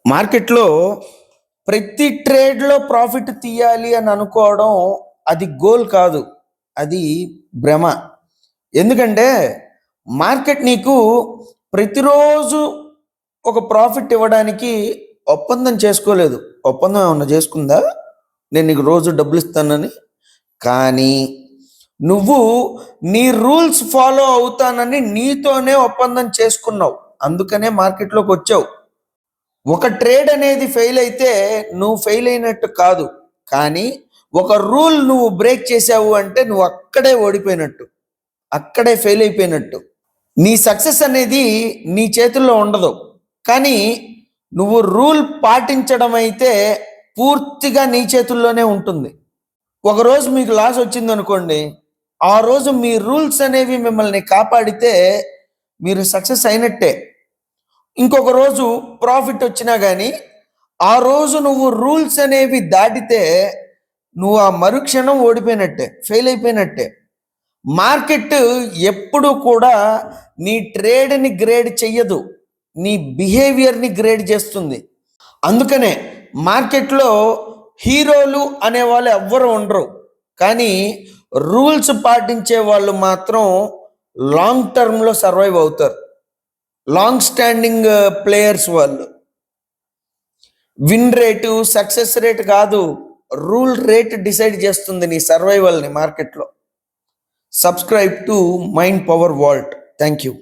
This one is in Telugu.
మార్కెట్లో ప్రతి ట్రేడ్లో ప్రాఫిట్ తీయాలి అని అనుకోవడం అది గోల్ కాదు, అది భ్రమ. ఎందుకంటే మార్కెట్ నీకు ప్రతిరోజు ఒక ప్రాఫిట్ ఇవ్వడానికి ఒప్పందం చేసుకోలేదు. ఒప్పందం ఏమన్నా చేసుకుందా? నేను నీకు రోజు డబ్బులు ఇస్తానని. కానీ నువ్వు నీ రూల్స్ ఫాలో అవుతానని నీతోనే ఒప్పందం చేసుకున్నావు. అందుకనే మార్కెట్లోకి వచ్చావు. ఒక ట్రేడ్ అనేది ఫెయిల్ అయితే నువ్వు ఫెయిల్ అయినట్టు కాదు, కానీ ఒక రూల్ నువ్వు బ్రేక్ చేసావు అంటే నువ్వు అక్కడే ఓడిపోయినట్టు, అక్కడే ఫెయిల్ అయిపోయినట్టు. నీ సక్సెస్ అనేది నీ చేతుల్లో ఉండదు, కానీ నువ్వు రూల్ పాటించడం అయితే పూర్తిగా నీ చేతుల్లోనే ఉంటుంది. ఒకరోజు మీకు లాస్ వచ్చింది అనుకోండి, ఆ రోజు మీ రూల్స్ అనేవి మిమ్మల్ని కాపాడితే మీరు సక్సెస్ అయినట్టే. ఇంకొక రోజు ప్రాఫిట్ వచ్చినా కానీ ఆ రోజు నువ్వు రూల్స్ అనేవి దాటితే నువ్వు ఆ మరుక్షణం ఓడిపోయినట్టే, ఫెయిల్ అయిపోయినట్టే. మార్కెట్ ఎప్పుడు కూడా నీ ట్రేడ్ని గ్రేడ్ చెయ్యదు, నీ బిహేవియర్ని గ్రేడ్ చేస్తుంది. అందుకనే మార్కెట్లో హీరోలు అనేవాళ్ళు ఎవ్వరు ఉండరు, కానీ రూల్స్ పాటించే వాళ్ళు మాత్రం లాంగ్ టర్మ్లో సర్వైవ్ అవుతారు. లాంగ్ స్టాండింగ్ ప్లేయర్స్ వాళ్ళు. విన్ రేటు, సక్సెస్ రేట్ కాదు, రూల్ రేట్ డిసైడ్ చేస్తుంది నీ సర్వైవల్ని మార్కెట్లో. Subscribe to mind power vault. Thank you.